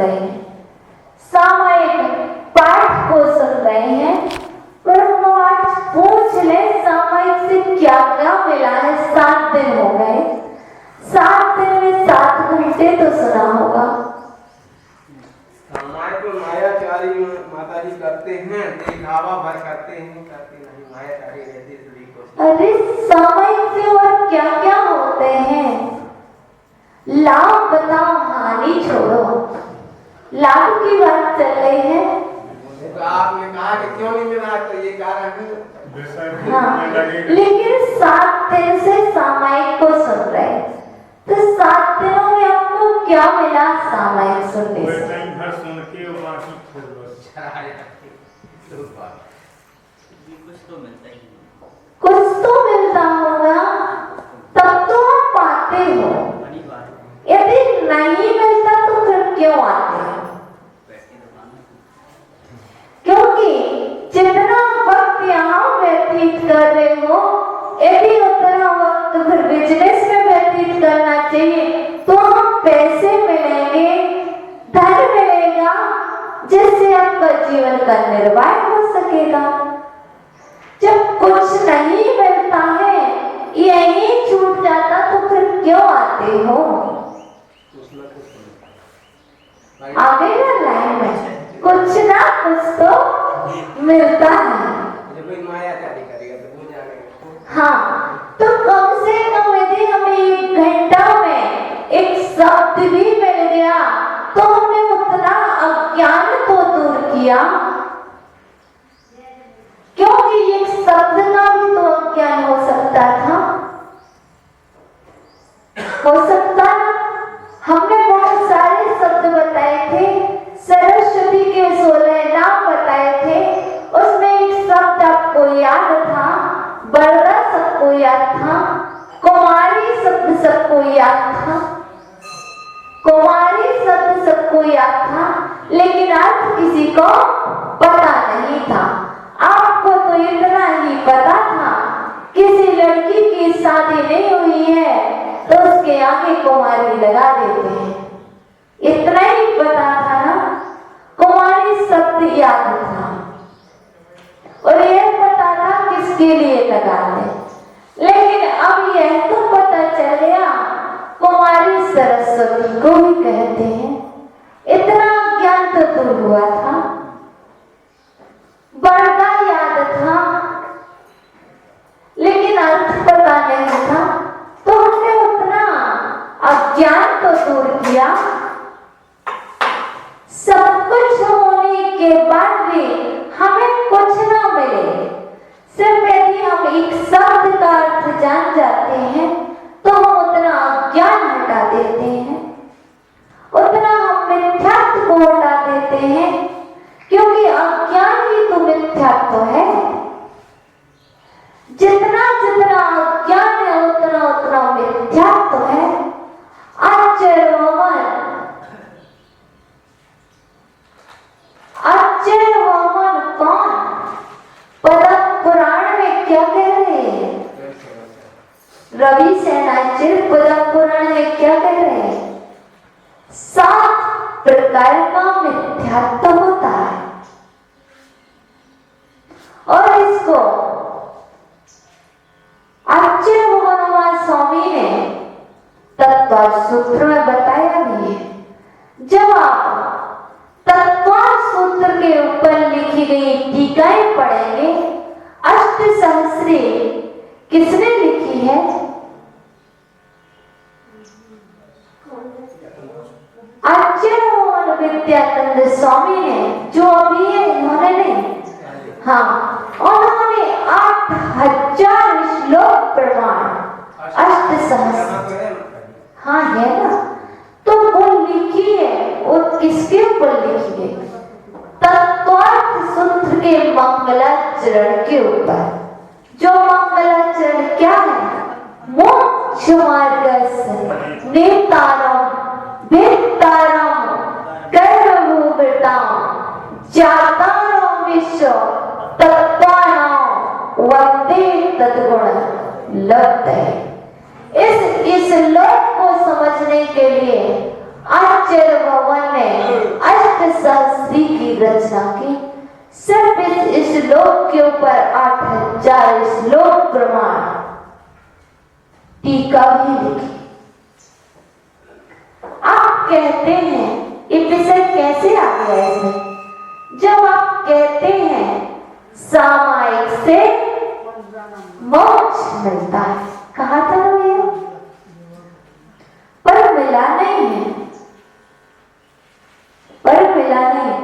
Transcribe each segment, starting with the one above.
रहे हैं, सामायिक पाठ को सुन रहे हैं। पर हम आज पूछ ले सामायिक से क्या क्या मिला है। 7 दिन हो गए, 7 दिन में 7 घंटे तो सुना होगा। सामायिक को मायाचारी माता जी करते हैं, दिखावा भर करते हैं, करते नहीं, मायाचारी रहती है। अरे सामायिक से और क्या क्या होते हैं? लाभ बताओ, हानि छोड़ो। लाभ की बात चल रही है। तो आपने कहा कि क्यों नहीं मिला, तो ये कारण है। हाँ, लेकिन 7 दिन से सामायिक को सुन रहे, तो 7 दिनों में आपको क्या मिला सामायिक सुनने से? कुछ तो मिलता होगा, तब तो आप आते हो। यदि नहीं मिलता तो फिर क्यों आते हैं? क्योंकि जितना वक्त यहाँ व्यतीत कर रहे हो, यदि उतना वक्त फिर बिजनेस में व्यतीत करना चाहिए, तो हम पैसे मिलेंगे, धन मिलेगा, जिससे आपका जीवन का निर्वाह हो सकेगा। जब कुछ नहीं मिलता है, यही छूट जाता, तो फिर क्यों आते हो? आगे ना लाइन में कुछ ना कुछ तो मिलता है। हाँ, तो कम से कम यदि हमें 1 घंटा में एक शब्द भी मिल गया, तो हमने उतना अज्ञान तो दूर किया। क्योंकि एक शब्द का भी तो अज्ञान हो सकता था, हो सकता ना। हमने बहुत सारे शब्द बताए थे, सरस्वती के 16 नाम बताए थे, उसमें एक शब्द आपको याद था, बरदा सबको याद था, कुमारी शब्द सबको याद था, कुमारी शब्द सबको याद था, लेकिन अर्थ किसी को पता नहीं था। आपको तो इतना ही पता था, किसी लड़की की शादी नहीं हुई है तो उसके आगे कुमारी लगा देते हैं, इतना ही पता था ना। कुमारी शब्द याद था और यह पता था किसके लिए लगाते। लेकिन अब यह तो पता चल गया कुमारी सरस्वती को भी कहते हैं। इतना ज्ञान तो दूर हुआ था। बरदा याद था, लेकिन अर्थ पता नहीं था, तो हमने उतना अज्ञान तो दूर किया। सब कुछ होने के बाद भी हमें कुछ ना मिले, सिर्फ यदि हम एक शब्द का अर्थ जान जाते हैं, तो हम उतना अज्ञान हटा देते हैं, उतना हम मिथ्यात्व को हटा देते हैं। क्योंकि अज्ञान ही तो मिथ्यात्व है। जितना जितना अज्ञान है, उतना उतना मिथ्यात्व है। आचर्यवमन कौन? पद्म पुराण में क्या कह रहे हैं? रवि सेनाचर्य पद्म पुराण में क्या कह रहे हैं? 7 प्रकार का मिथ्यात्व होता है, और इसको आचार्य स्वामी ने तत्व सूत्र में बताया भी है। जब आप तत्व सूत्र के ऊपर लिखी गई टीकाएं पढ़ेंगे, अष्ट सहस्री किसने लिखी है? आचार्य विद्यानंद स्वामी ने, जो अभी है इन्होंने नहीं, हाँ, उन्होंने 8000 श्लोक प्रमाण अष्ट सहस्र, हाँ है ना, तो वो लिखी है। वो किसके ऊपर लिखी है? तत्वार्थ सूत्र के मंगलाचरण के ऊपर। जो मंगलाचरण क्या है? मोक्ष मार्गस्य नेतारम भेत्तारम कर्मभूगताम जातारम विश्व तत्वानाम वंदे तद्गुण लब्धये। इस लोक को समझने के लिए आचार्य भगवान ने सहस्त्री की रचना की। सिर्फ इस श्लोक के ऊपर 8000 श्लोक प्रमाण, टीका भी लिखी। आप कहते हैं ये विषय कैसे आ गया इसमें? जब आप कहते हैं सामायिक से मोक्ष मिलता है, कहा था ना भैया, पर मिला नहीं है, पर मिला नहीं,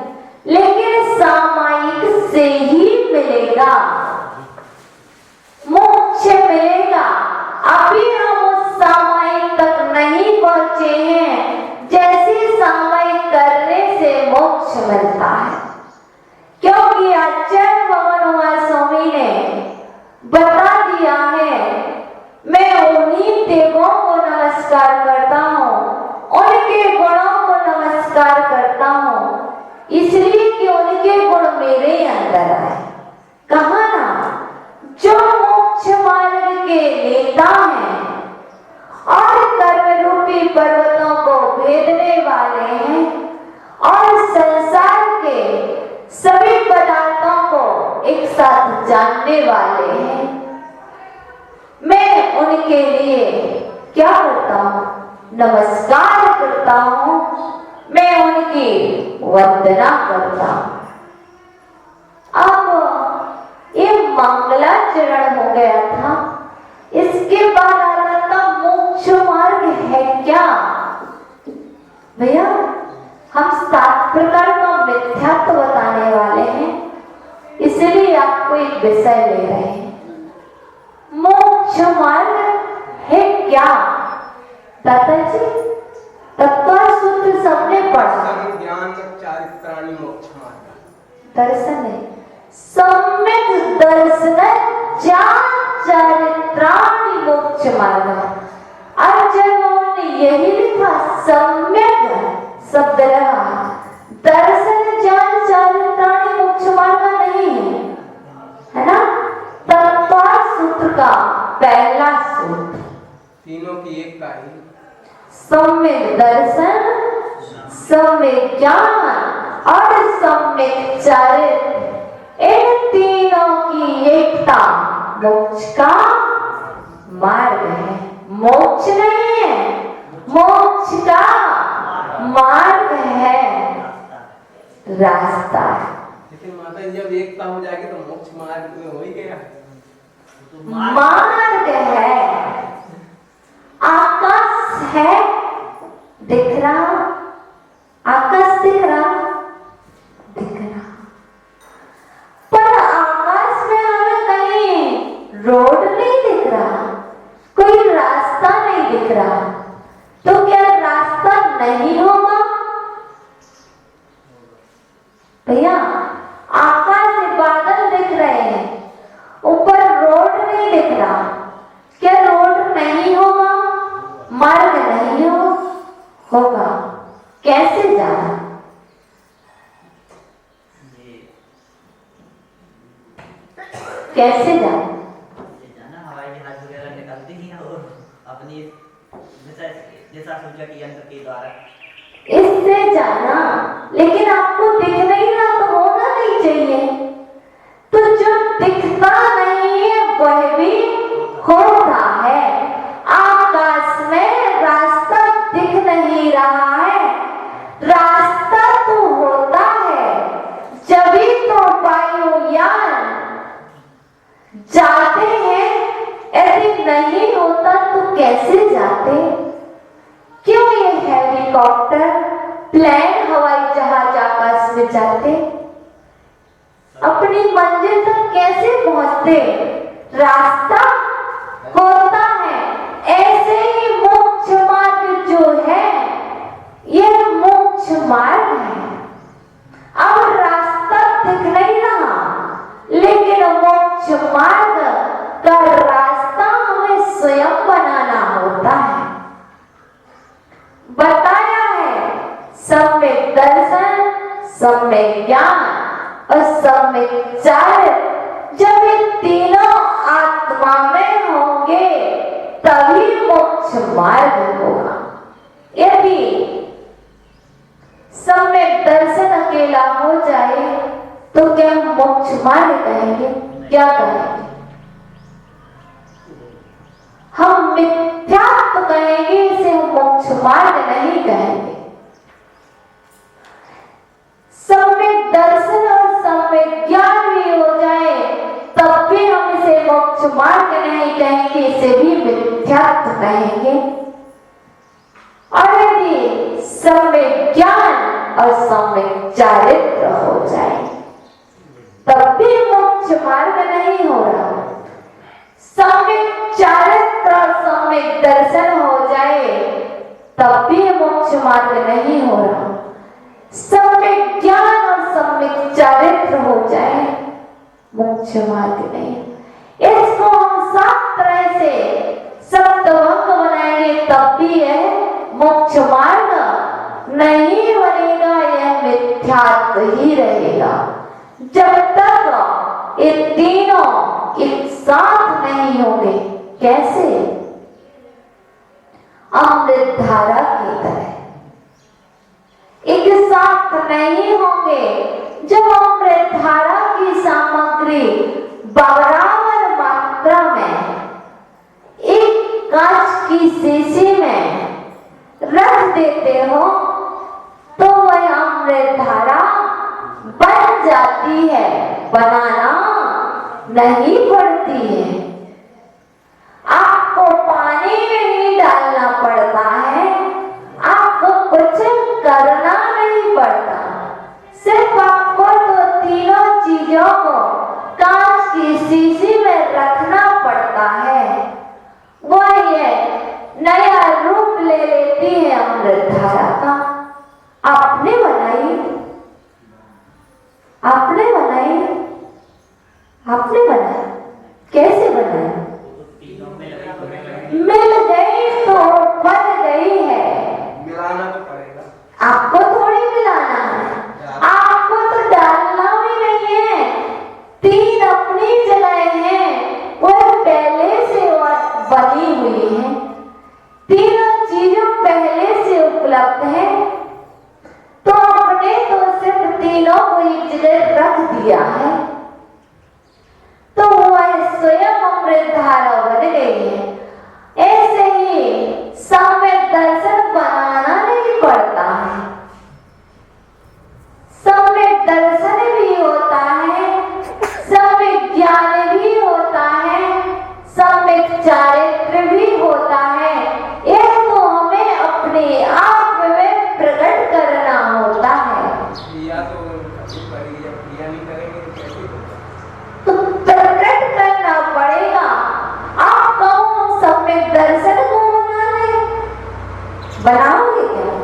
लेकिन सामायिक से ही मिलेगा, मोक्ष मिलेगा। अभी हम उस सामायिक तक नहीं पहुंचे हैं, जैसे सामायिक करने से मोक्ष मिलता है। क्योंकि आचार्य भगवान स्वामी ने बता दिया है, मैं उन्हीं देवों को नमस्कार करता हूँ, उनके गुणों को नमस्कार करता हूँ, इसलिए कि उनके गुण मेरे अंदर आए। कहा ना, जो मोक्ष मार्ग के नेता हैं और कर्म रूपी पर्वतों को भेदने वाले हैं और संसार के सभी पदार्थों को एक साथ जानने वाले हैं, मैं उनके लिए क्या करता हूँ? नमस्कार करता हूँ, मैं उनकी वंदना करता हूँ। अब ये मंगलाचरण हो गया था, इसके बाद आता था मोक्ष मार्ग है क्या? भैया हम 7 प्रकार का मिथ्यात्व बताने वाले हैं, इसलिए आपको एक विषय ले रहे हैं। मोक्ष मार्ग है क्या दादाजी? तत्व सूत्र सबने पढ़ा, ज्ञान चारित्राणि मोक्ष मार्ग, दर्शन है सम्यक दर्शन चारित्राणि मोक्ष मार्ग। आचार्यों ने यही लिखा, सम्यक शब्द लगा, दर्शन ज्ञान चारित्राणि मोक्ष मार्ग नहीं है ना? तत्व सूत्र का पहला सूत्र, तीनों की एक का ही, सम्यक दर्शन, सम्यक ज्ञान और सम्यक चारित्र, इन तीनों की एकता मोक्ष का मार्ग है। मोक्ष नहीं है, मोक्ष का मार्ग है, रास्ता है। लेकिन माता जी जब एकता हो जाएगी तो मोक्ष मार्ग में हो ही गया, मार्ग है, आकाश है, दिख रहा, आकाश दिख रहा, दिख रहा, पर आकाश में हमें कहीं रोड नहीं दिख रहा, कोई रास्ता नहीं दिख रहा, तो क्या रास्ता नहीं होगा? भैया आकाश से बादल दिख रहे हैं, ऊपर रोड नहीं दिख रहा, क्या रोड नहीं होगा? मार्ग नहीं होगा, कैसे जाना? कैसे जाना? हवाई जहाज वगैरह निकलते ही और अपनी दिशा सूचक यंत्र के द्वारा इससे जाना, लेकिन आपको दिख नहीं रहा तो होना नहीं चाहिए, तो जो दिखता नहीं है वह भी होता है। आकाश में रास्ता दिख नहीं रहा है, रास्ता तो होता है, जभी तो वायुयान जाते हैं, यदि नहीं होता तो कैसे जाते? क्यों ये हेलीकॉप्टर, प्लेन, हवाई जहाज आकाश में जाते? अपनी मंजिल तक कैसे पहुंचते? रास्ता होता है। ऐसे ही मोक्ष मार्ग जो है, यह मोक्ष मार्ग है। अब रास्ता दिख नहीं रहा, लेकिन मोक्ष मार्ग का रास्ता हमें स्वयं बनाना होता है। बताया है सम्यक दर्शन, सम्यक ज्ञान और सम्यक चारित्र, जब ये तीनों आत्मा में होंगे तभी मोक्ष मार्ग होगा। यदि सम्यक दर्शन मिथ्या हो जाए तो क्या हम मोक्ष मार्ग कहेंगे? क्या कहेंगे? हम मिथ्यात्व कहेंगे, इसे हम मोक्ष मार्ग नहीं कहेंगे। सम्यक दर्शन और सम्यक ज्ञान भी हो जाए तब भी हम इसे मोक्ष मार्ग नहीं कहेंगे, इसे भी मिथ्यात्व कहेंगे। और यदि सम्यक ज्ञान और सम्यक चारित्र हो जाए तब भी मोक्ष मार्ग नहीं हो रहा। सम्यक चारित्र और सम्यक दर्शन हो जाए तब भी मोक्ष मार्ग नहीं हो रहा। सम्यक ज्ञान और सम्यक चारित्र हो जाए मोक्ष मार्ग नहीं। इसको हम 7 तरह से सप्तभंग बनाएंगे तब भी यह मोक्ष मार्ग नहीं बनेगा, यह मिथ्यात्व ही रहेगा। जब तक ये तीनों एक साथ नहीं होंगे। कैसे? अमृत धारा की तरह एक साथ नहीं होंगे। जब अमृत धारा की सामग्री बराबर मात्रा में एक कांच की शीशी में रख देते हो तो वह अमृत धारा बन जाती है, बनाना नहीं पड़ती है। आपको पानी में ही डालना पड़ता है, आपको कुछ करना नहीं पड़ता। सिर्फ आपको तो तीनों चीजों को कांच की शीशी में रखना पड़ता है। वो ये नया रूप ले लेती है अमृत धारा का। आपने बनाई, आपने बनाई, आपने बनाया। कैसे बनाया? मिल गई तो बन गई है। मिलाना तो पड़ेगा। आपको थोड़ी मिलाना है, आपको तो डालना भी नहीं है। 3 अपनी जगह हैं, वो पहले से बनी हुई है। तीनों चीजों पहले से उपलब्ध है, तो आपने तो सिर्फ तीनों को एक जगह रख दिया है, तो वह स्वयं अमृत धारा बन गई है। ऐसे ही सम्यक दर्शन बनाना नहीं पड़ता है। सम्यक दर्शन भी होता है, सम्यक ज्ञान भी होता है, सम्यक चारित्र भी होता है। यह तो हमें अपने आप में प्रकट करना होता है। क्रिया तो करेंगे, जब क्रिया नहीं करेंगे तो कैसे होगा? तो प्रकट करना पड़ेगा। आप कहो सम्यक दर्शन को बना ले, बनाओगे क्या?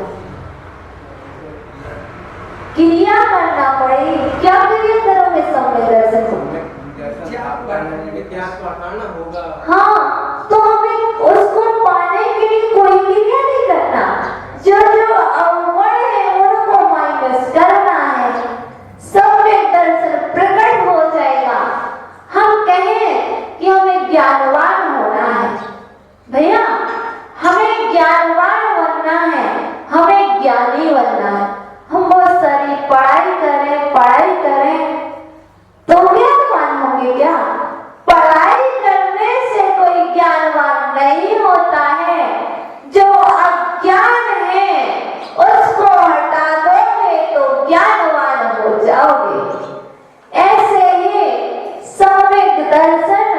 क्रिया करना पड़ेगी। क्या क्रिया करोगे सम्यक दर्शन को? इतिहास को हटाना होगा। हाँ, तो हमें उसको पाने के लिए कोई क्रिया नहीं करना। जो जो अवगुण है उनको माइनस करना है, सम्यक दर्शन प्रकट हो जाएगा। हम कहें कि हमें ज्ञानवान होना है, भैया हमें ज्ञानवान बनना है, हमें ज्ञानी बनना है। हम बहुत सारी पढ़ाई करें तो ज्ञानवान होंगे क्या? पढ़ाई करने से कोई ज्ञानवान नहीं होता है। जो अज्ञान है उसको हटा दोगे तो ज्ञानवान हो जाओगे। ऐसे ही सम्यक दर्शन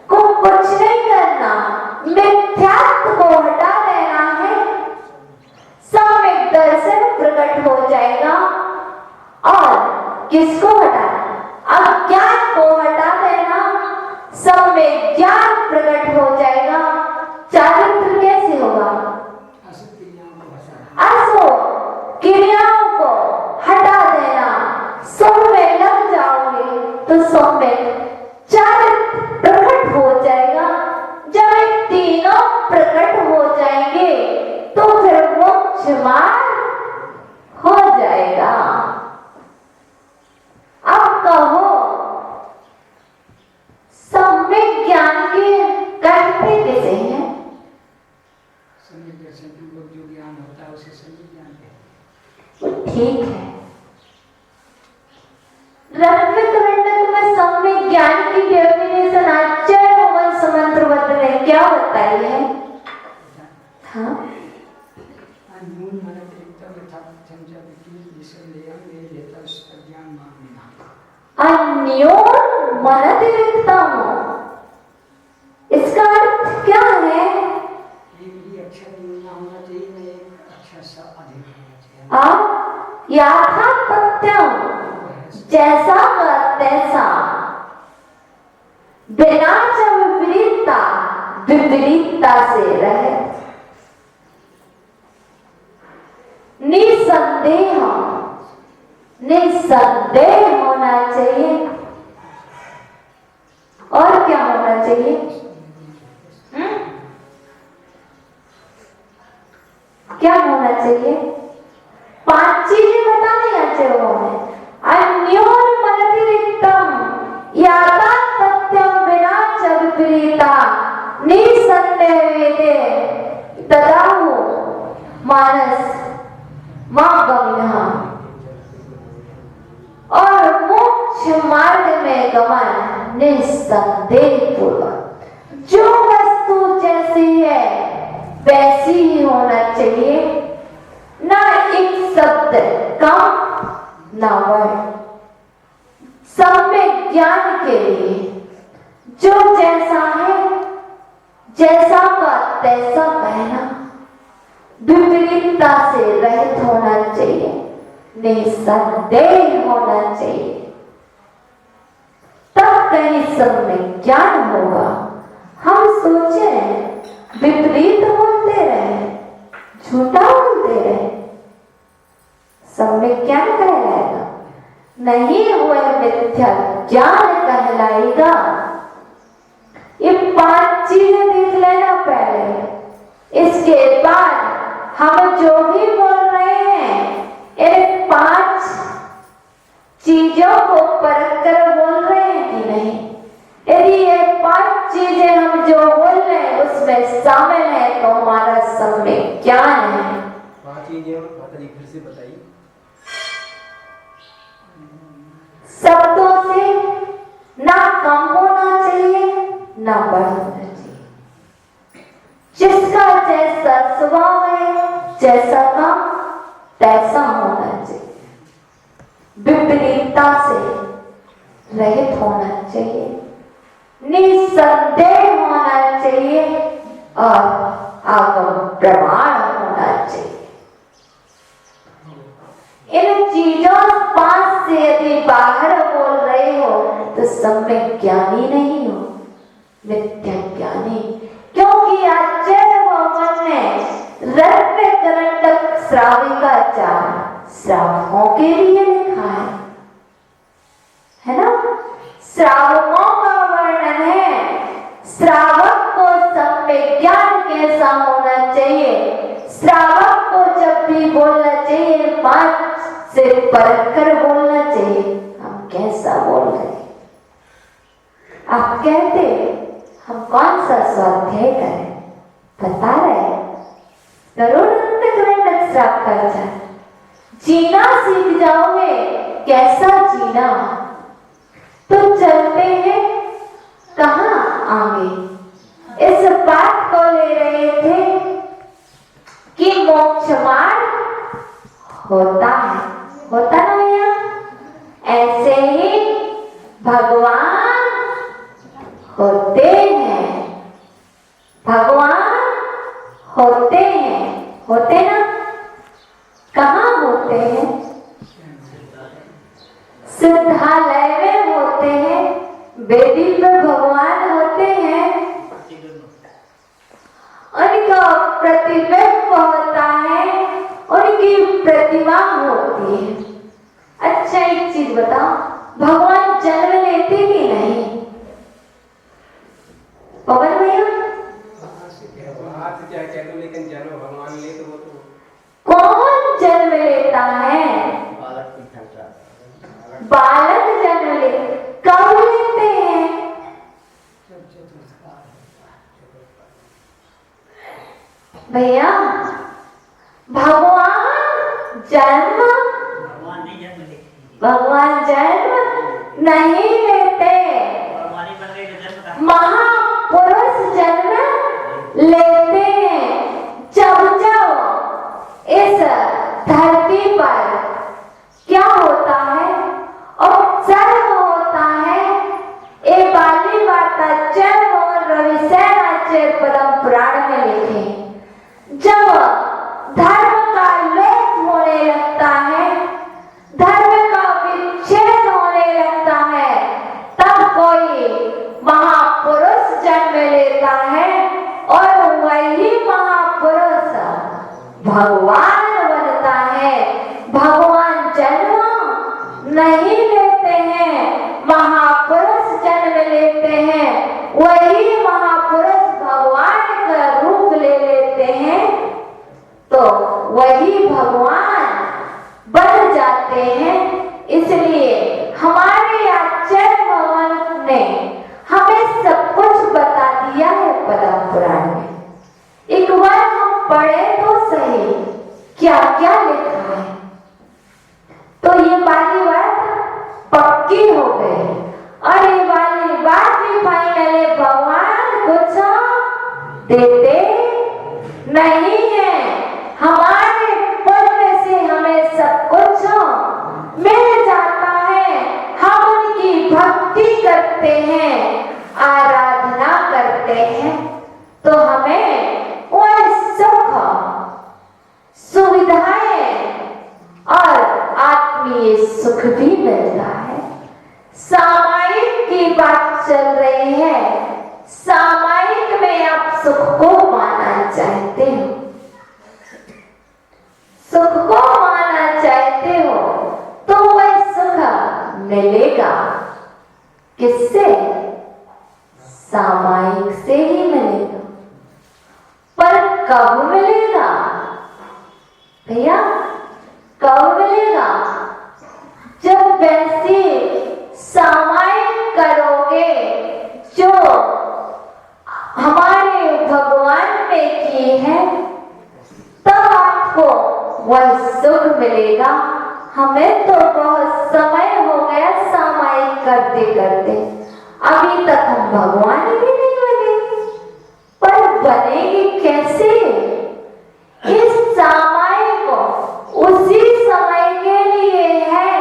को कुछ नहीं करना, मिथ्यात्व को हटा देना है, सम्यक दर्शन प्रकट हो जाएगा। और किसको हटाना? अज्ञान को हटा देना, सम्यक ज्ञान प्रकट हो जाएगा। चारित्र कैसे होगा? अशुभ क्रियाओं को हटा देना, सौम्य लग जाओगे तो सौम्य चारित्र प्रकट हो जाएगा। जब ये तीनों प्रकट हो जाएंगे तो फिर मोक्ष मार्ग हो जाएगा। अब कहो सम्यक ज्ञान के करते कैसे हैं? सम्यक दर्शन पूर्वक जो ज्ञान होता है उसे सम्यक ज्ञान कहते हैं। वो ठीक है, अनमोल मन अतिरिक्त यथार्थ समझा विकी निसंदेह में लेता अज्ञान मानना। अन्योन मनतिरिक्तम, इसका अर्थ क्या है? एक भी अच्छा नहीं होना चाहिए, न एक अच्छा सा अधिक होना चाहिए। आप यथातथ्यम, जैसा का तैसा, बिना च विपरीतता, विपरीतता से रहित, निसंदेह, निसंदेह होना चाहिए। और क्या होना चाहिए? क्या होना चाहिए? 5 चीजें बतानी अच्छे होने। अन्योन मनतिरिक्तम, याथातथ्यम बिना च विपरीता, निसंदेह वेदे तदाहु मानस मागमिनः, और मोक्ष मार्ग में गमन निसंदेह पूर्वक। जो वस्तु जैसी है वैसी ही होना चाहिए, ना एक शब्द कम ना बढ़। सम्यक ज्ञान के लिए जो जैसा है, जैसा का तैसा कहना, विपरीतता से रहित होना चाहिए, निसंदेह होना चाहिए, तब कहीं सम्यक ज्ञान होगा। हम सोचे विपरीत बोलते रहे, झूठा बोलते रहे, सम्यक ज्ञान कहलाएगा नहीं, हुए मिथ्या ज्ञान कहलाएगा। ये 5 चीजें देख लेना पहले, इसके बाद हम जो भी बोल रहे हैं इन 5 चीजों को परख कर बोल रहे हैं कि नहीं। यदि ये 5 चीजें हम जो बोल रहे हैं उसमें शामिल है तो हमारा सम्यक ज्ञान है। 5 चीजें माता जी फिर से बताइए। शब्दों से ना कम होना चाहिए ना बढ़ना चाहिए, जिसका जैसा स्वभाव है जैसा का तैसा होना चाहिए, विपरीतता से रहित होना चाहिए, निसंदेह होना चाहिए और आगम प्रमाण होना चाहिए। इन चीजों 5 से यदि बाहर बोल रहे हो तो सम्यक ज्ञानी नहीं हो, मिथ्या ज्ञानी। क्योंकि आचार्य भगवान ने रत्न करंडक श्राविकाचार श्रावकों के लिए लिखा है ना। श्रावकों का वर्णन है, श्रावक को सम्यक ज्ञान कैसा होना चाहिए। श्रावक को जब भी बोलना चाहिए 5 से परख कर बोलना चाहिए, हम कैसा बोल रहे हैं। आप कहते हम कौन सा स्वाध्याय करें, बता रहे श्रावकाचार, जीना सीख जाओगे, कैसा जीना। तो चलते हैं कहाँ आगे। इस बात को ले रहे थे कि मोक्ष मार्ग होता है, होता ना भैया। ऐसे ही भगवान होते हैं, भगवान होते हैं, होते ना। कहाँ होते हैं? सिद्धालय में होते हैं, वेदी पर भगवान होते हैं, उनका प्रतिबिंब होता है, उनकी प्रतिमा होती है। अच्छा एक चीज बताओ, भगवान जन्म लेते कि नहीं? पवन भैया बात चाहे कह लो, लेकिन जन्म भगवान ले तो वो तो कौन जन्म लेता है? बालक जन्म लेते, कब लेते हैं? भैया भगवान जन्म, भगवान जन्म नहीं लेते, महापुरुष जन्म लेते हैं। जब जब भगवान जन्म नहीं लेते हैं, महापुरुष जन्म लेते हैं। वही महापुरुष भगवान का रूप ले लेते हैं तो वही भगवान बन जाते हैं। इसलिए हमारे आचार्य भगवान ने हमें सब कुछ बता दिया है पद्म पुराण में। एक बार हम पढ़े तो सही क्या क्या लिखा है, तो ये वाली बात पक्की हो गई। और ये वाली बात भी फाइनल, भगवान कुछ देते नहीं है, हमारे पुण्य से हमें सब कुछ मिल जाता है। हम उनकी भक्ति करते हैं, आराधना करते हैं तो हमें वह सुख सुविधाएं और आत्मीय सुख भी मिलता है। सामायिक की बात चल रही है, सामायिक में आप सुख को पाना चाहते हो, सुख को पाना चाहते हो तो वह सुख मिलेगा किससे? सामायिक से ही मिलेगा। पर कब मिलेगा भैया? कब मिलेगा? जब वैसे सामायिक करोगे जो हमारे भगवान ने किए हैं, तब आपको वह सुख मिलेगा। हमें तो बहुत समय हो गया सामायिक करते करते, अभी तक हम भगवान भी नहीं बने। पर बनेंगे कैसे? इस सामायिक उसी समय के लिए है,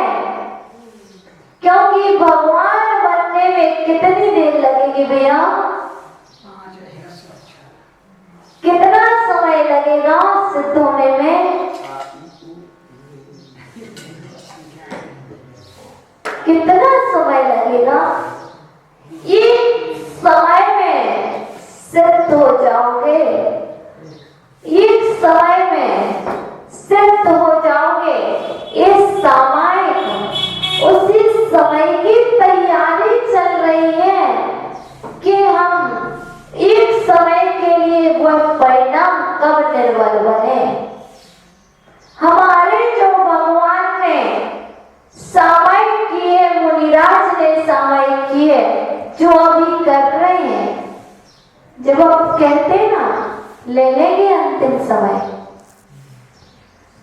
क्योंकि भगवान बनने में कितनी देर लगेगी भैया? कितना समय लगेगा सिद्ध होने में? कितना समय लगेगा? एक समय में सिद्ध हो जाओगे, एक समय में सिद्ध हो जाओगे। इस सामायिक उसी समय की तैयारी चल रही है कि हम एक समय के लिए वह परिणाम कब निर्बल बने। हमारे जो भगवान ने सामायिक किए, मुनिराज ने सामायिक किए, जो अभी कर रहे हैं, जब आप कहते ना ले लेंगे अंतिम समय,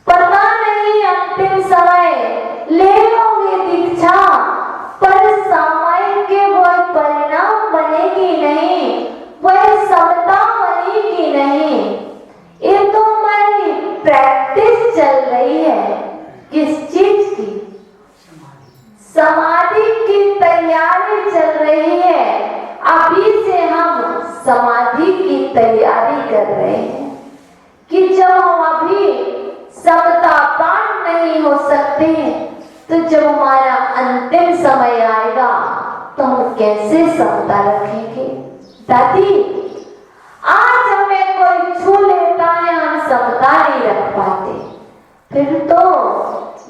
पता नहीं अंतिम समय ले लोगे दीक्षा, पर सामायिक के वह परिणाम बनेगी नहीं, वह समता बनेगी नहीं। ये तो हमारी प्रैक्टिस चल रही है। किस चीज की? समाधि की तैयारी चल रही है। अभी से हम समाधि की तैयारी कर रहे हैं कि जब हम अभी समता पान नहीं हो सकते, तो जब हमारा अंतिम समय आएगा तो हम कैसे समता रखेंगे? दादी, आज हमें कोई छू लेता है, हम समता नहीं रख पाते, फिर तो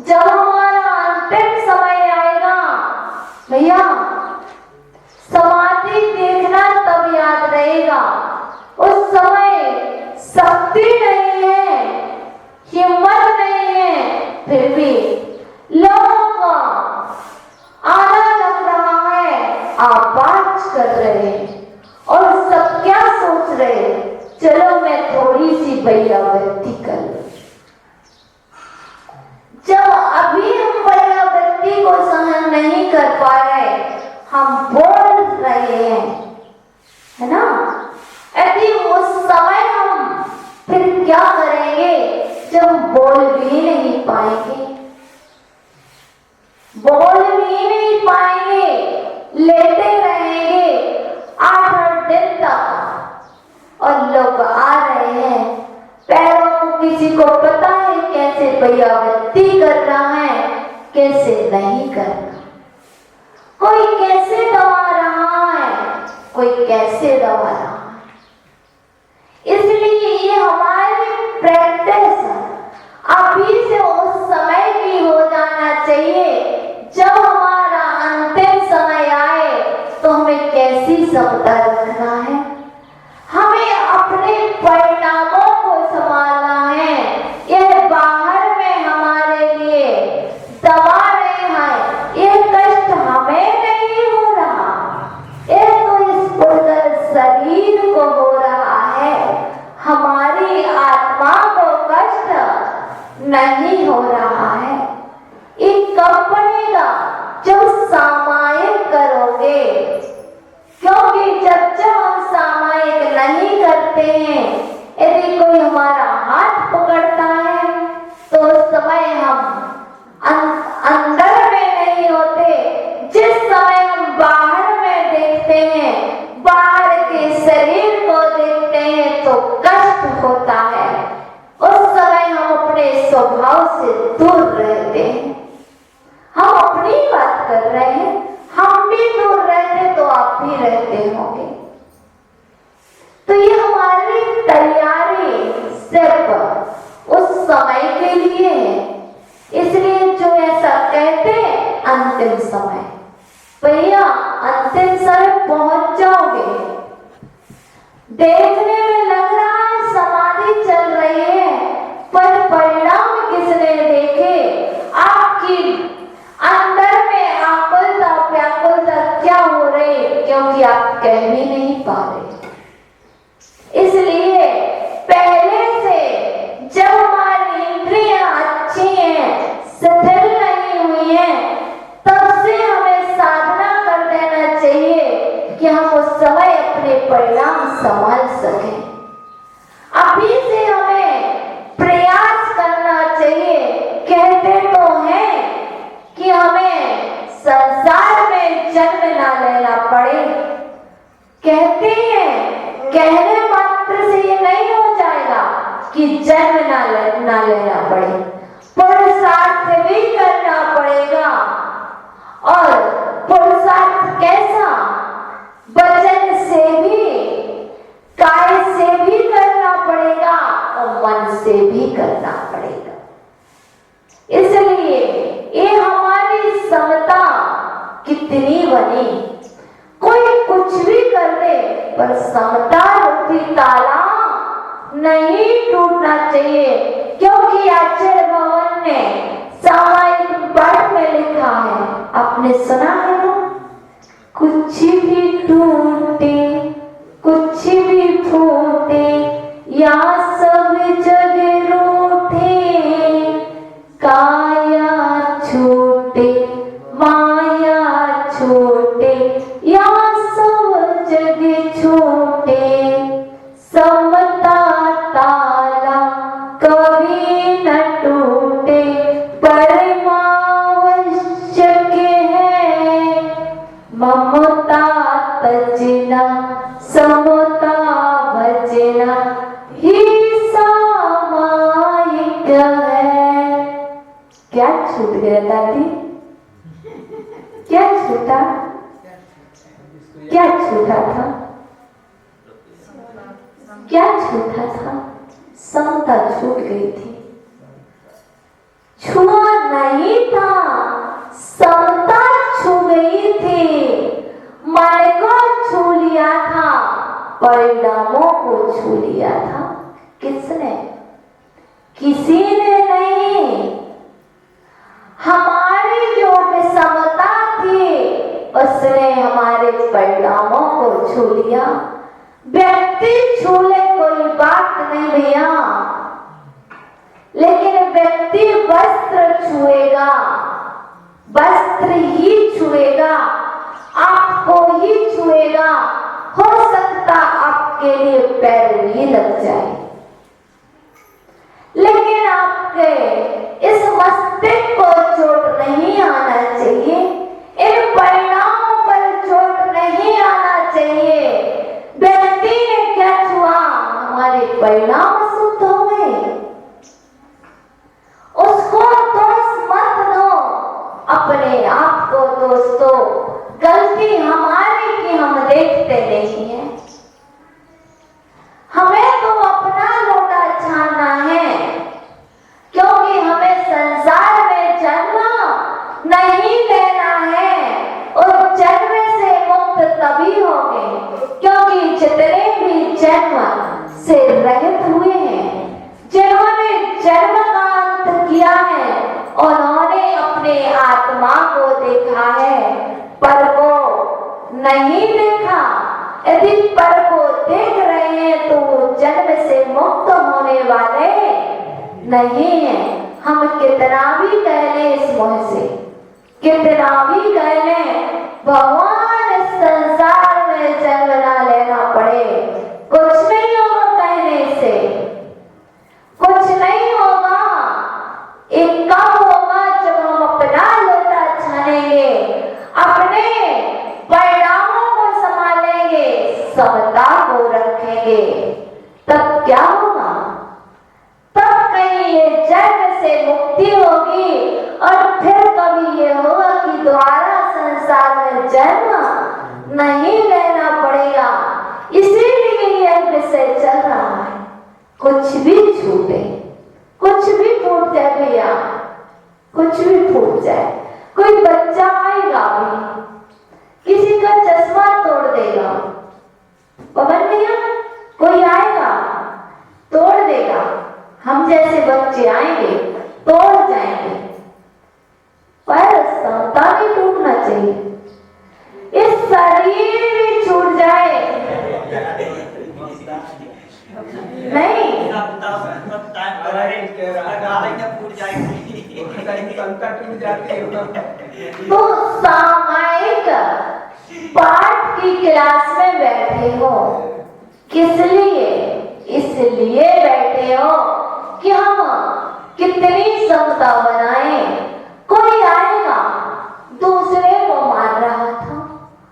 जब हमारा अंतिम समय आएगा भैया, समाधि देखना तब याद रहेगा। उस समय शक्ति नहीं है, हिम्मत नहीं है, फिर भी लोगों को आना लग रहा है, आवाज कर रहे हैं और सब क्या सोच रहे, चलो मैं थोड़ी सी बैयावृत्ति कर लूं। जब अभी हम बैयावृत्ति को सहन नहीं कर पा रहे, हम बोल रहे हैं, है ना? यदि उस समय हम फिर क्या करेंगे जब बोल भी नहीं पाएंगे? बोल भी नहीं पाएंगे, लेते रहेंगे 8 दिन तक। और लोग आ रहे हैं, पैरों को किसी को पता है कैसे बैयावृत्ति करना है, कैसे नहीं करना। कोई कैसे दबा रहा है, कोई कैसे दबा रहा है। इसलिए ये हमारी प्रैक्टिस अभी से उस समय नहीं हो रहा है। ये कब बनेगा? जब सामायिक करोगे, क्योंकि जब हम सामायिक नहीं करते हैं, यदि कोई हमारा हाथ पकड़ता है तो उस समय हम अंदर में नहीं होते। जिस समय हम बाहर में देखते हैं, बाहर के शरीर को देखते हैं तो कष्ट होता है। उस समय हम अपने स्वभाव से दूर रहते हैं। हम अपनी बात कर रहे हैं, हम भी दूर रहते तो आप भी रहते होंगे। तो ये हमारी तैयारी सिर्फ उस समय के लिए है। इसलिए जो ऐसा कहते हैं अंतिम समय, भैया अंतिम समय पहुंच जाओगे। देखने में लग रहा है समाधि चल रही है, पर परिणाम किसने देखे? आपकी अंदर में आकुलता व्याकुलता क्या हो रही, क्योंकि आप कह भी नहीं पा रहे। इसलिए पहले से जब हमारी इंद्रियां अच्छी हैं, शिथिल नहीं हुई हैं, तब से हमें साधना कर देना चाहिए कि हम उस समय अपने परिणाम संभाल सकें। अभी से हमें प्रयास करना चाहिए। कहते तो हैं कि हमें संसार में जन्म ना लेना पड़े। कहते हैं, कहने मात्र से ये नहीं हो जाएगा कि जन्म ना लेना पड़े, पुरुषार्थ भी करना पड़ेगा। और पुरुषार्थ कैसा? वचन से भी, काय से भी करना पड़ेगा और मन से भी करना पड़ेगा। इसलिए ये हमारी समता कितनी बनी, कोई कुछ भी कर दे पर समता रूपी ताला नहीं टूटना चाहिए। क्योंकि आचार्य भगवान ने सामायिक पाठ में लिखा है, आपने सुना है ना? कुछ भी टूटे कुछ भी फूटे या सब जग रूठे, काया छूटे माया छूटे या सब जग छूटे, समता ताला कभी न टूटे, परमावश्यक है ममता तजना, समता भजना ही सामायिक है। क्या छूट गया दादी? क्या छूटा? क्या छूटा था? क्या छूटा था? समता छूट गई थी। छुआ नहीं था, समता छू गई थी। मन को छू लिया था, परिणामों को छू लिया था। किसने? किसी ने नहीं। हमारी जो विषमता थी उसने हमारे परिणामों को छू लिया। व्यक्ति छू ले कोई बात नहीं भैया, लेकिन व्यक्ति वस्त्र छुएगा, वस्त्र ही छुएगा, आपको ही छुएगा। हो सकता आपके लिए पैर भी लग जाए, लेकिन आपके इस मस्तिष्क को चोट नहीं आना चाहिए, इन परिणामों पर चोट नहीं आना चाहिए। व्यक्ति ने क्या छुआ? हमारे परिणाम शुद्ध हो गए। उसको दोष मत दो, अपने आप को दोस्तों। गलती हमारी कि हम देखते नहीं है। हमें तो अपना लोटा छानना है, क्योंकि हमें संसार में जन्म नहीं लेना है। और जन्म से मुक्त तभी होंगे, क्योंकि जितने भी जन्म से रहित हुए हैं, जिन्होंने जन्म का अंत किया है, उन्होंने अपने आत्मा को देखा है, पर को नहीं देखा। यदि पर को देख रहे हैं तो वो जन्म से मुक्त होने वाले नहीं है। हम कितना भी कह लें इस मोह से, कितना भी कह लें भगवान इस संसार में जन्म ना लेना पड़े, कुछ नहीं होगा कहने से, कुछ नहीं होगा। एक कब होगा जब हम अपना लोटा छानेंगे, अपने परिणामों को संभालेंगे, समता को रखेंगे, तब क्या होगा? तब कहीं ये जन्म से मुक्ति होगी और फिर कभी ये होगा कि दोबारा संसार में जन्म नहीं लेना पड़ेगा। इसीलिए ये विषय चल रहा है। कुछ भी छूटे, कुछ भी फूट जाए भैया, कुछ भी फूट जाए। कोई बच्चा आएगा भी, किसी का चश्मा तोड़ देगा, पवन भैया कोई आएगा तोड़ देगा, हम जैसे बच्चे आएंगे तोड़ जाएंगे, पर समता नहीं टूटना चाहिए। इस शरीर भी छूट जाए नहीं, तो सामायिक पाठ की क्लास में बैठे हो, किस लिए? इसलिए बैठे हो कि हम कितनी समता बनाएं। कोई आएगा दूसरे को मार रहा था,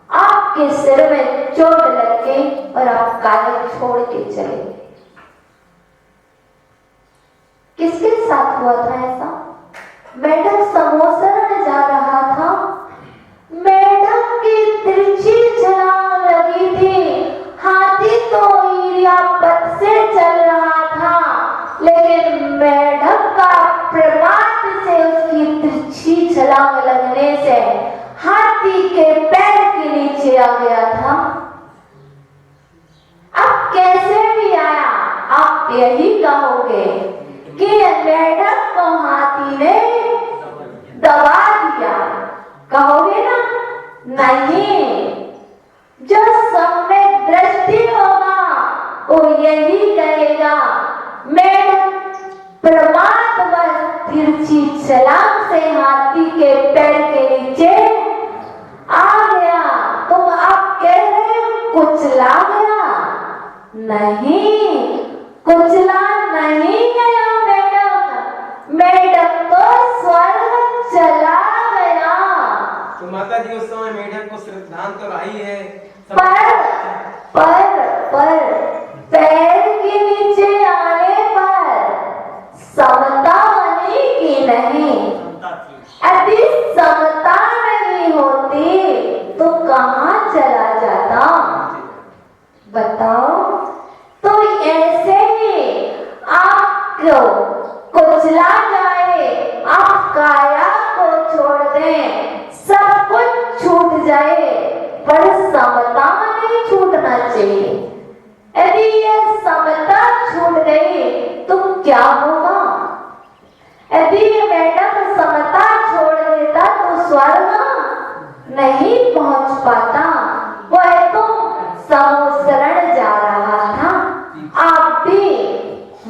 आपके सिर में चोट लग गई और आप कागज छोड़ के चले गए। किसके साथ हुआ था ऐसा? मैडम समोसरण जा रहा था, मैडम की तिरछी छलांग लगी थी, हाथी तो ईरियापत से चल रहा था, लेकिन मैडम का प्रमाद से उसकी तिरछी छलांग लगने से हाथी के पैर के नीचे आ गया था। अब कैसे भी आया, आप यही कहोगे कि मैडम को हाथी ने दबा दिया, कहोगे ना? नहीं, जो सम्यक दृष्टि होगा वो यही कहेगा मैडम परमात्मा तिरछी छलांग से हाथी के पैर के नीचे आ गया। तुम आप कह रहे हो कुचला गया, नहीं, कुचला नहीं गया मैडम, मैडम तो स्वर्ग चला गया। तो माता जी उस समय मैडम को सिद्धांत तो आई है, पर पैर के नीचे आने पर समता बनी कि नहीं? यदि समता नहीं होती तो कहाँ चला जाता बताओ? तो ऐसे ही आपको कुचला जाए, आप काया को छोड़ दें, सब कुछ छूट जाए, पर समता नहीं छूटना चाहिए। यदि ये समता छूट गई तो क्या होगा? यदि ये मैडम समता छोड़ देता तो स्वर्ग नहीं पहुंच पाता। वह तो समोसरण जा रहा था, आप भी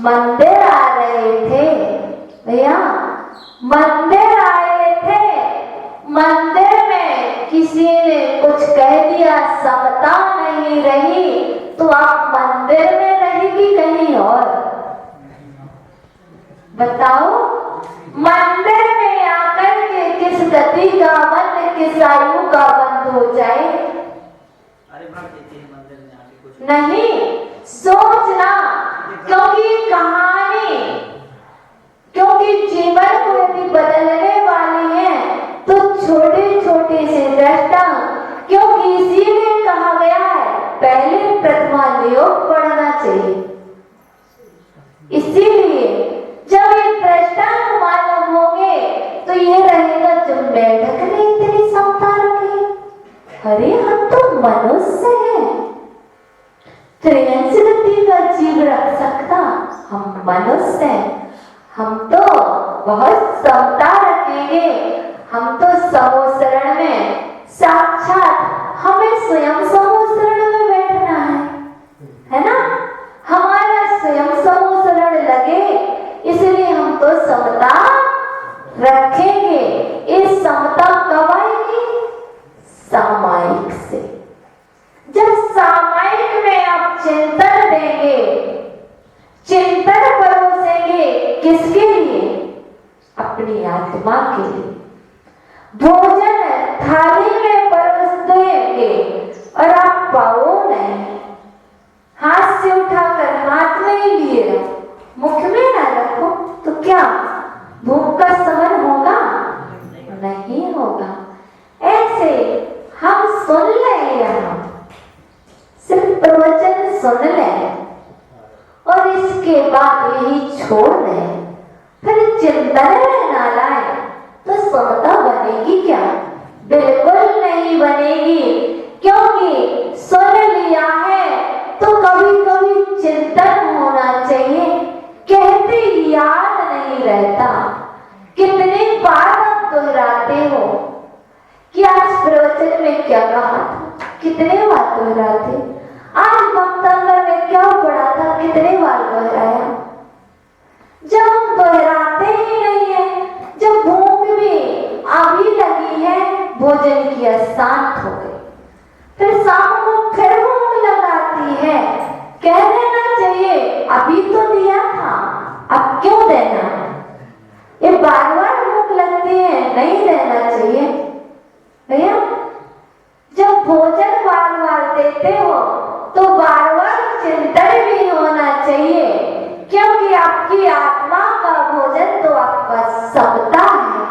मंदिर आ रहे थे भैया, मंदिर आए थे, मंदिर में किसी ने कुछ कह दिया, समता नहीं रही, तो आप मंदिर में रहेगी कहीं और? बताओ, मंदिर में आकर के किस गति का बंद, किस आयु का बंद हो जाए? अरे भर देते हैं मंदिर में आके कुछ नहीं, सोचना, क्योंकि कहानी, क्योंकि जीवन को यदि बदलने वाली है तो छोटे छोटे से दृष्टा, क्योंकि इसीलिए कहा गया है पहले प्रथमा योग पढ़ना चाहिए। इसीलिए जब ये दृष्टांत मालूम होंगे तो ये रहेगा जब बैठक ने इतनी समता रखी, अरे हम तो मनुष्य हैं, त्रियंश गति का जीव रख सकता, हम मनुष्य हैं, हम तो बहुत समता रखेंगे, हम तो समोसरण में साक्षात हमें स्वयं समोसरण में बैठना है ना? हमारा स्वयं समोसरण लगे, इसलिए हम तो समता रखेंगे, इस समता कब आएगी? सामायिक से। जब सामायिक में आप चिंतन देंगे, चिंतन परोसेंगे, किसके लिए? अपनी आत्मा के लिए। भोजन थाली में परोस देंगे और आप पाओ नहीं, हाथ से उठाकर हाथ में ही लिए रखो, मुख में ना रखो, तो क्या भूख का समन होगा? नहीं होगा। ऐसे हम सुन लें, यहाँ सिर्फ प्रवचन सुन लें और इसके बाद यही छोड़ दें, फिर चिंतन में ना लाए, तो समता बनेगी क्या? बिल्कुल नहीं बनेगी। क्योंकि सुन लिया है तो कभी कभी चिंतन होना चाहिए। कहते याद नहीं रहता। कितनी बार आप दोहराते हो कि आज प्रवचन में क्या कहा था, कितने बार दोहराते? आज वक्तव्य में क्या पढ़ा था, कितने बार दोहराया? जब हम दोहराते ही नहीं है, जब भूख भी अभी लगी है, भोजन की शांत हो गई, फिर शाम को फिर भूख लगाती है, कह देना चाहिए अभी तो दिया था, अब क्यों देना? ये बार बार भूख लगती है, नहीं देना चाहिए भैया। जब भोजन बार बार देते हो तो बार बार चिंतन भी होना चाहिए, क्योंकि आपकी आत्मा का भोजन तो आपका समता है।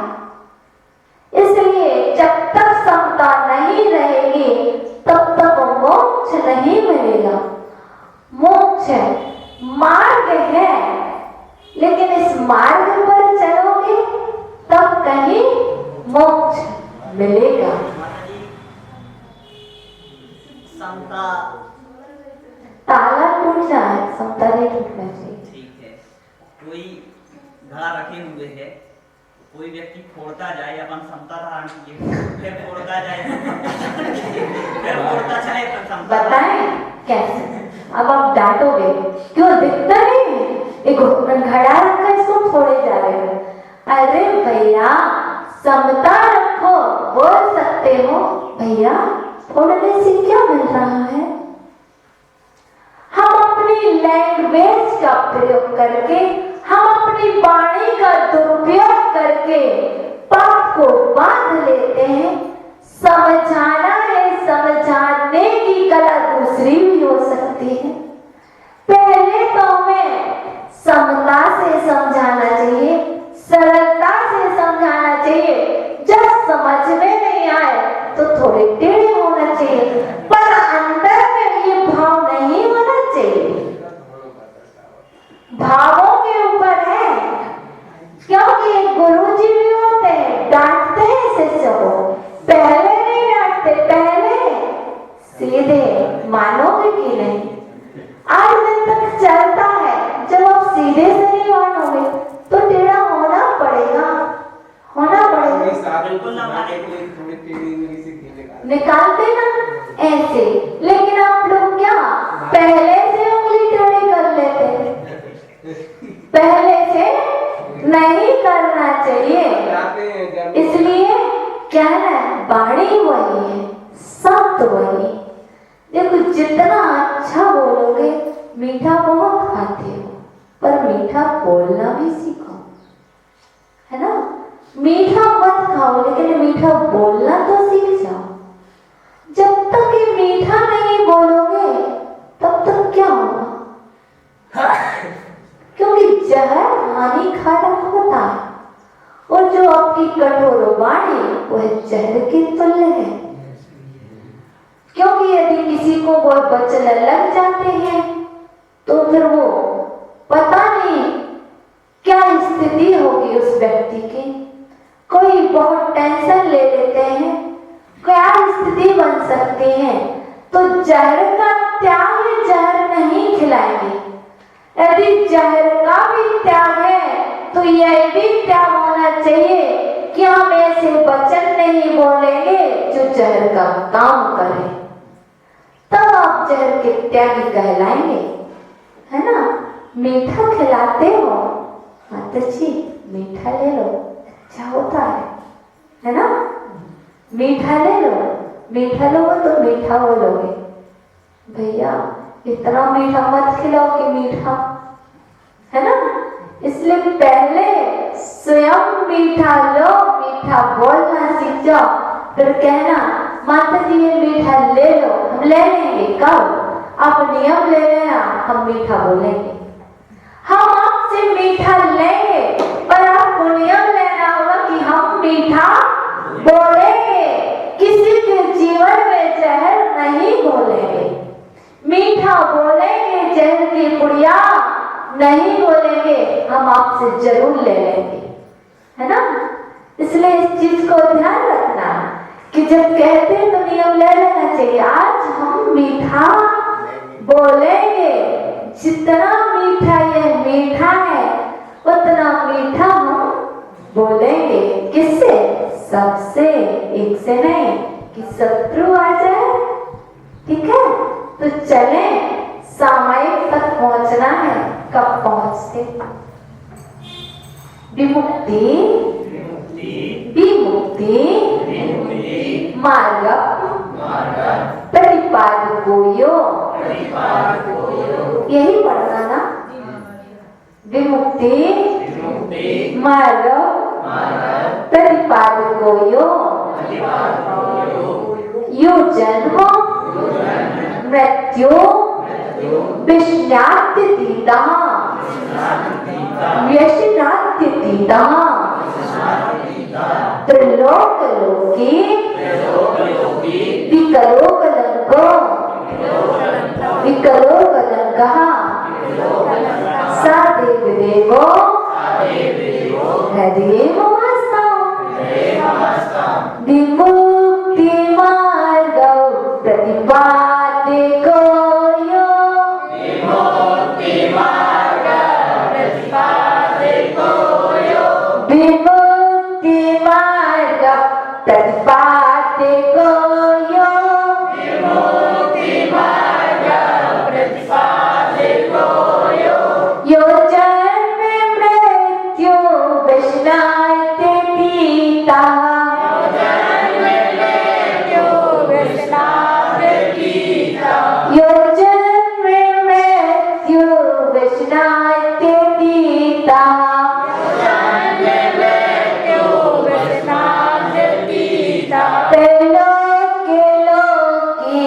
इसलिए जब तक समता नहीं रहेगी तब तक मोक्ष नहीं मिलेगा। मोक्ष मार्ग है, लेकिन इस मार्ग पर चलोगे तब कहीं मोक्ष मिलेगा। समता ताला टूट जाए, समता नहीं टूटना चाहिए। ठीक है, कोई घड़ा रखे हुए है, कोई व्यक्ति फोड़ता जाए, अपन समता धारण किए, फिर फोड़ता जाए, फिर फोड़ता जाए, तो समता। बताएं कैसे? अब आप डांटोगे, क्यों दिखता नहीं? एक घड़ा रखा, इसको फोड़े जा रहे हो। अरे भैया समता रखो, बोल सकते हो भैया फोड़ने से क्या मिल रहा है? हम अपनी लैंग्वेज का प्रयोग करके, हम अपनी वाणी का दुरुपयोग करके पाप को बांध लेते हैं। समझाना है, समझाने की कला दूसरी भी हो सकती है। पहले तो हमें समता से समझाना चाहिए, सरलता से समझाना चाहिए। जब समझ में नहीं आए तो थोड़े टेढ़े होना चाहिए, पर अंदर में ये भाव नहीं होना चाहिए। भावों के ऊपर है, क्योंकि गुरुजी भी होते हैं, डांटते हैं शिष्य को, पहले नहीं डांटते, पहले सीधे। मानोगे कि नहीं? आज दिन तक चलता है। जब आप सीधे से नहीं मानोगे तो टेढ़ा होना पड़ेगा, होना पड़ेगा। बिल्कुल ना माने, थोड़ी टेढ़ी से निकालते ना ऐसे, लेकिन आप लोग क्या पहले से उंगली टेढ़ी कर लेते हैं? पहले से नहीं करना चाहिए। इसलिए क्या है, बाणी वही है, सत्य वही। देखो जितना अच्छा बोलोगे, मीठा बहुत खाते हो, पर मीठा बोलना भी सीखो, है ना? मीठा मत खाओ, लेकिन मीठा बोलना तो सीख जाओ। जब तक ये मीठा नहीं बोलोगे तब तक क्या होगा? क्योंकि जहर हानिकारक होता है, और जो आपकी कठोर वाणी वह जहर के तुल्य है। क्योंकि यदि किसी को वो वचन लग जाते हैं तो फिर वो पता नहीं क्या स्थिति होगी उस व्यक्ति की। कोई बहुत टेंशन ले लेते हैं, क्या स्थिति बन सकती है। तो जहर का त्याग, जहर नहीं खिलाएंगे। यदि जहर का भी त्याग है तो यह भी त्याग होना चाहिए कि हम ऐसे वचन नहीं बोलेंगे जो जहर का काम करे, तब आप जहर के त्यागी कहलाएंगे, है ना? मीठा खिलाते हो, हाँ तो जी मीठा ले लो, अच्छा मीठा ले लो, मीठा लोगे तो मीठा बोलोगे। भैया इतना मीठा मत खिलाओ कि मीठा, है ना। इसलिए पहले स्वयं मीठा लो, मीठा बोलना सीख जाओ, फिर कहना माता जी ये मीठा ले लो। हम ले लेंगे, कब? आप नियम ले लेना, हम मीठा बोलेंगे। हम आपसे मीठा लेंगे, पर आपको नियम लेना होगा कि हम मीठा बोलेंगे, किसी के जीवन में जहर नहीं बोलेंगे। मीठा बोलेंगे, जहर की पुड़िया नहीं बोलेंगे। हम आपसे जरूर ले लेंगे, है ना। इसलिए इस चीज को ध्यान रखना कि जब कहते हैं तो नियम ले लेना चाहिए। आज हम मीठा बोलेंगे, जितना मीठा ये मीठा है उतना मीठा हम बोलेंगे। किससे? सबसे, एक से नहीं कि शत्रु आ जाए। ठीक है, तो चले, सामायिक तक पहुंचना है। कब पहुंचते? विमुक्ति विमुक्ति मार्ग प्रतिपादकोयो, यही पढ़ना ना। विमुक्ति मार्ग प्रतिपादकोयो यो जन्म मृत्यु विष्णात्यतीतः व्यसनात्यतीतः त्रिलोकलोकी विकलोकलंको विकलोकलंकः स देवदेवो हरिममस्तम्। विमुक्ति मार्गौ प्रतिपादको यो विमुक्ति मार्ग प्रतिपादको यो यो जन्म मृत्यु विष्णात्यतीतः यो जन्म मृत्यु विष्णात्यतीतः त्रैलोक्य लोकी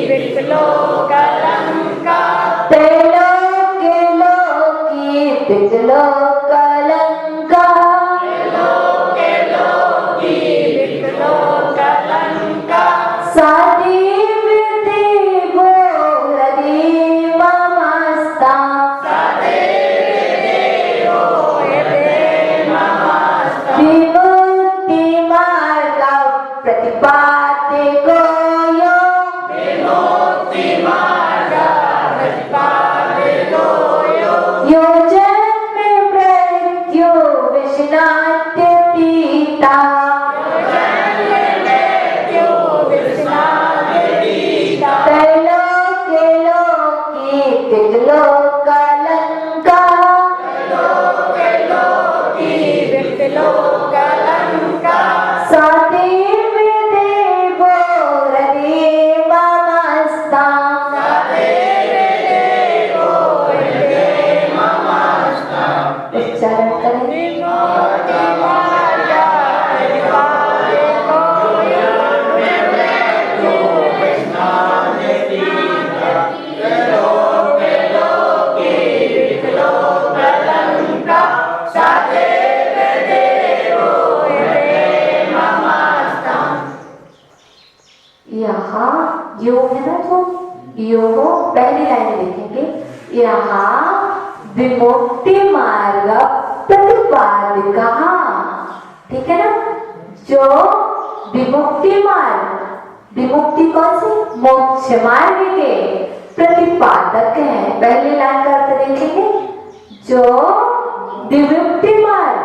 विकलोकलंकः त्रैलोक्य लोकी विकलोकलंकः स देवदेवो हरिममस्तम्। विमुक्ति मार्ग प्रतिपादको यो यो जन्म मृत्यु विष्णात्यतीतः त्रैलोक्य लोकी विकलोकलंकः स देवदेवो हरिममस्तम्। उच्चारण करें। यहाँ योग है ना, तो योग पहली लाइन लिखेंगे। यहाँ विमुक्ति मार्ग प्रतिपादकः, ठीक है ना। जो विमुक्ति मार्ग, विमुक्ति कौन सी? मोक्ष मार्ग के प्रतिपादक हैं। पहली लाइन का अर्थ देखेंगे। जो विमुक्ति मार्ग,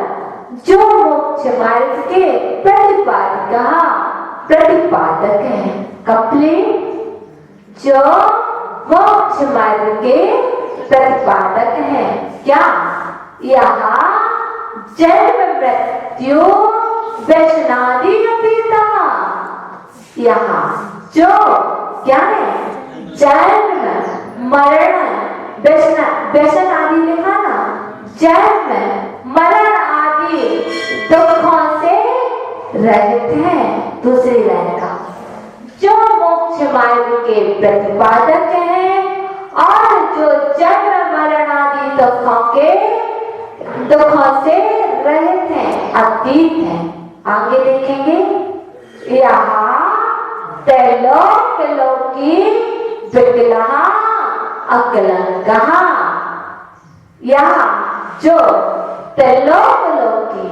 जो मोक्ष मार्ग के प्रतिपादकः, प्रतिपादक हैं। कंप्लीट। जो मोक्ष मार्ग के प्रतिपादक हैं। क्या? यहाँ जन्म मृत्यु व्यसनादि अतीता। यहाँ जो क्या है, जन्म मरण व्यसन आदि लिखा ना, जन्म मरण आदि दुखों से रहित है। दूसरी लाइन का, जो मोक्ष मार्ग के प्रतिपादक हैं और जो जन्म मरण आदि दुखों से रहित हैं, अतीत हैं। आगे देखेंगे, यहाँ त्रैलोक लोकी विकलहा अकलंकहा। यहाँ जो त्रैलोक लोकी,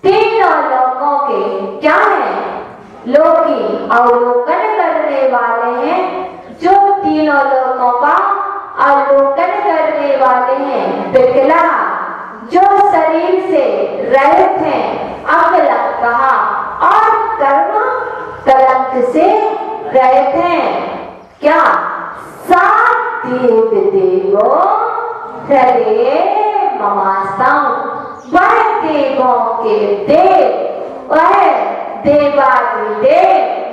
तीनों लोकों के क्या है, लोकी अवलोकन करने वाले हैं, जो तीनों लोकों का अवलोकन करने वाले हैं। विकला, जो शरीर से रहित हैं। अकलंकहा, और कर्म कलंक से रहित हैं। क्या, सात देव देवो हृदय ममास्तां। वह देवों के देव, वह देवादिदेव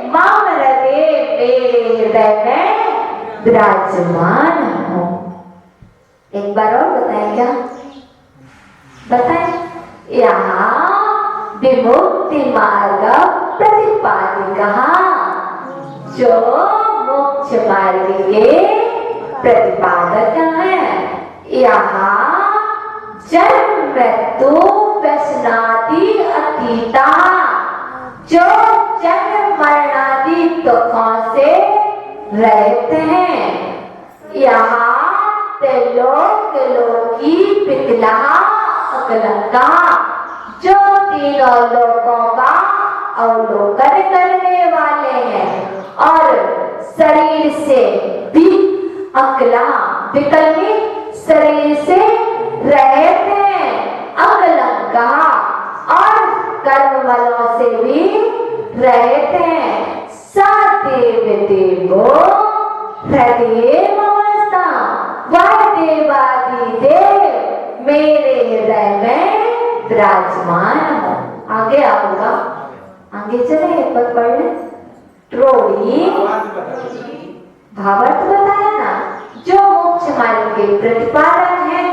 मम हृदय, मेरे हृदय में विराजमान हो। एक बार और बताएं क्या, बताएं। यहाँ विमुक्ति मार्ग प्रतिपादिका, जो मोक्ष मार्ग के प्रतिपादक हैं। यहाँ जन्म मृत्यु व्यसनादि अतीता, जो जन्म मरणादि दुखों से रहित हैं। यहाँ त्रैलोक लोकी विकला अकलंका, जो तीनों लोकों का अवलोकन करने वाले हैं और शरीर से भी अकला, विकल्पी शरीर से रहित हैं। अकलंका, और कर्म बलों से भी रहित हैं। सदेव देवो हृदय ममस्ता, वह देवादिदेव मेरे हृदय में विराजमान हो। आगे आऊंगा, आगे चले, एक बार पढ़ ले। ट्रोड़ी भावार्थ बताया ना, जो मोक्ष मार्ग के प्रतिपादक हैं,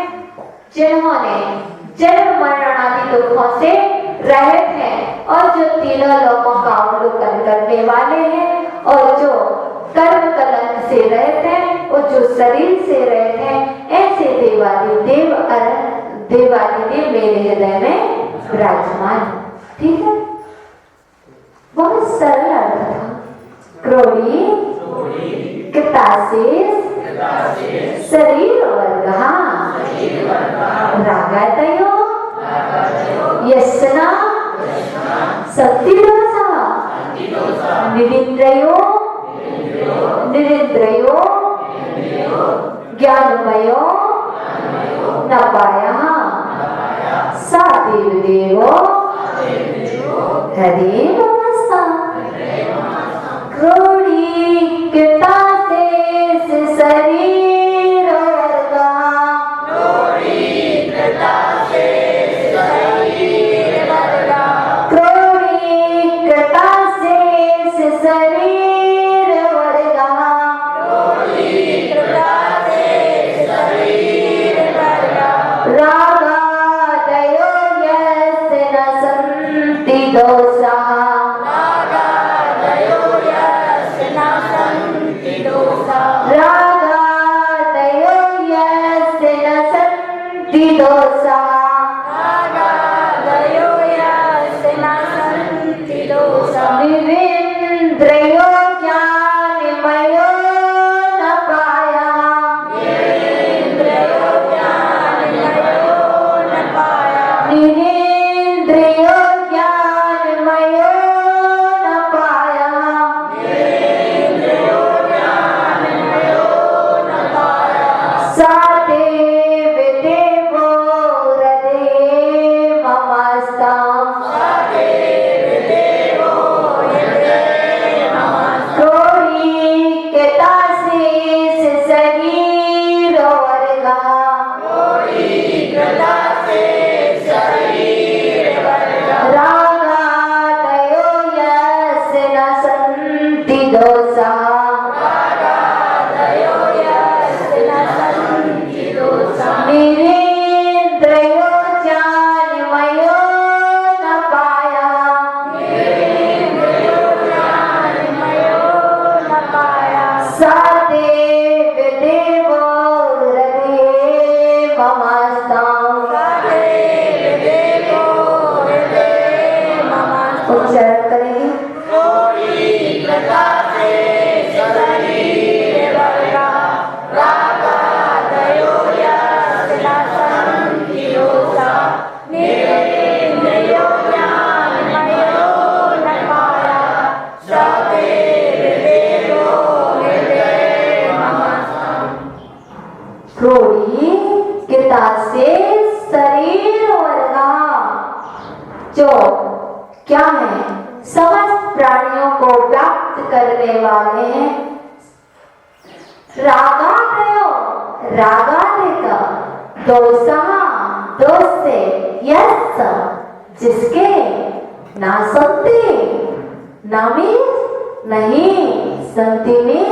जिन्होंने जन्म मरण आदि दुखों से रहित हैं और जो तीनों लोकों का अवलोकन करने वाले हैं और जो कर्म कलंक से रहित हैं और जो शरीर से रहित हैं, ऐसे देवादिदेव मेरे हृदय में विराजमान। ठीक है, बहुत सरल अर्थ था। क्रोड़ी कृताशीष शरीर वर्गः रागातयो यस्ना शक्तिदोषः निरिन्द्रयो ज्ञानमयो नपायः सा देवदेवो हृदय ममस्ता। क्रोड़ी कृताशीष शरीर वर्गः, क्रोड़ी कृताशीष शरीर वर्गः, रागादयो यस्य न सन्ति दोषाः, रागादयो यस्य न सन्ति दोषाः, निरिन्द्रयो ज्ञानमयो नपायः, निरिन्द्रयो ज्ञानमयो नपायः, सा देव देवो हृदय थोड़ी किता से शरीर वर्गा जो क्या है समस्त प्राणियों को व्याप्त करने वाले हैं। रागादिक दोषः दोषे यस जिसके ना संति नामीज नहीं संति में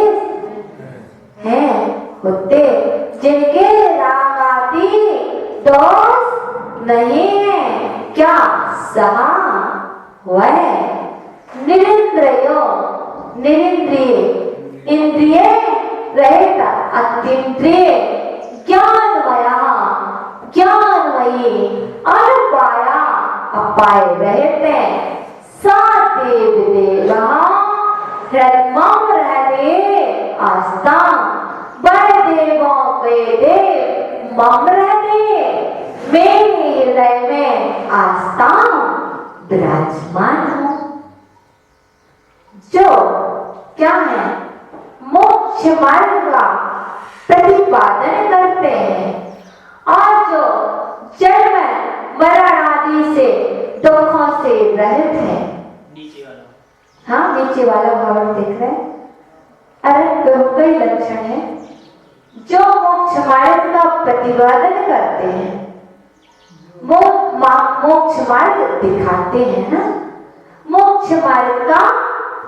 है होते जिनके रागादि दोष नहीं है क्या सहा वह निरिंद्रियो निरिंद्रिय इंद्रिय रहित अतीन्द्रिय ज्ञानमयी अनुपाया अपाय रहते देव देवा हृदमम रहते आस्था बड़ देवों के देव मम रहते मेरे हृदय में आस्था विराजमान हो। जो क्या है मोक्ष मार्ग का प्रतिपादन करते हैं और जो जन्म मरण आदि से दुखों से रहित है। नीचे वाला हाँ नीचे वाला भाव दिख रहा है। अरे कई लक्षण है जो मोक्ष मार्ग का प्रतिपादन करते हैं मोक्ष मार्ग दिखाते हैं ना मोक्ष मार्ग का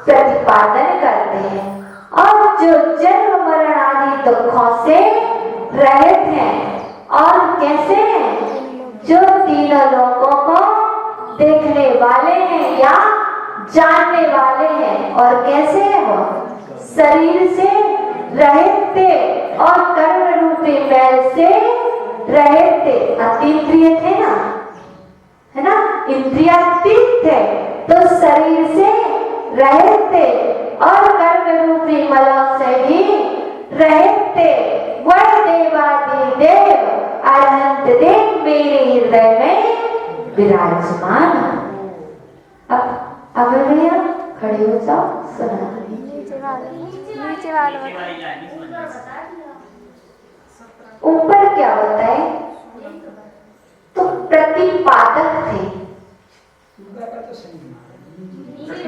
प्रतिपादन करते हैं और जो जन्म मरण आदि दुखों से रहित हैं और कैसे हैं जो तीनों लोगों को देखने वाले हैं या जानने वाले हैं और कैसे हैं वो शरीर से रहित थे और कर्म रूपी मैल से रहित थे अतीन्द्रिय थे ना है ना इंद्रियातीत थे तो शरीर से रहित थे और कर्म रूपी मलों से भी रहित थे वह देवादि देव अनंत देव मेरे हृदय में विराजमान। अब भैया खड़े हो जाओ सुना नीचे वाला वाली लाइन समझ में। ऊपर क्या होता है तो प्रतिपादक थे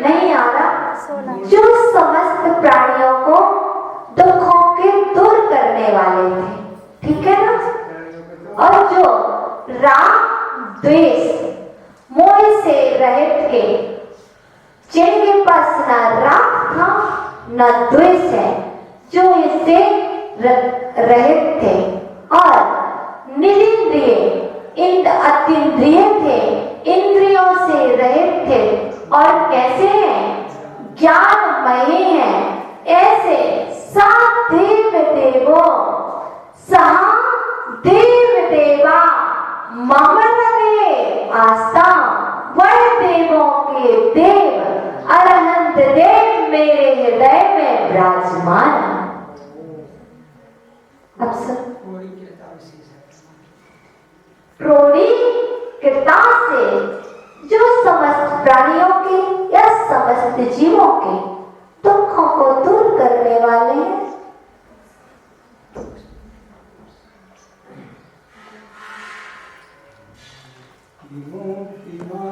नहीं आ रहा जो समस्त प्राणियों को दुखों के दूर करने वाले थे ठीक है ना और जो राग द्वेष मोह से रहित के जिनके पास ना राग था न द्वेष है जो इससे रहित थे और निरिंद्रिय अतीन्द्रिय थे इंद्रियों से रहित थे और कैसे हैं ज्ञानमयी हैं ऐसे सात देव देवो सहा देव देवा मम हृदय आस्था वह देवों के देव अरहंत देव मेरे हृदय में विराजमान। अब सब प्रोड़ी कृता से जो समस्त प्राणियों के या समस्त जीवों के दुखों को दूर करने वाले हैं। विमुक्तिमान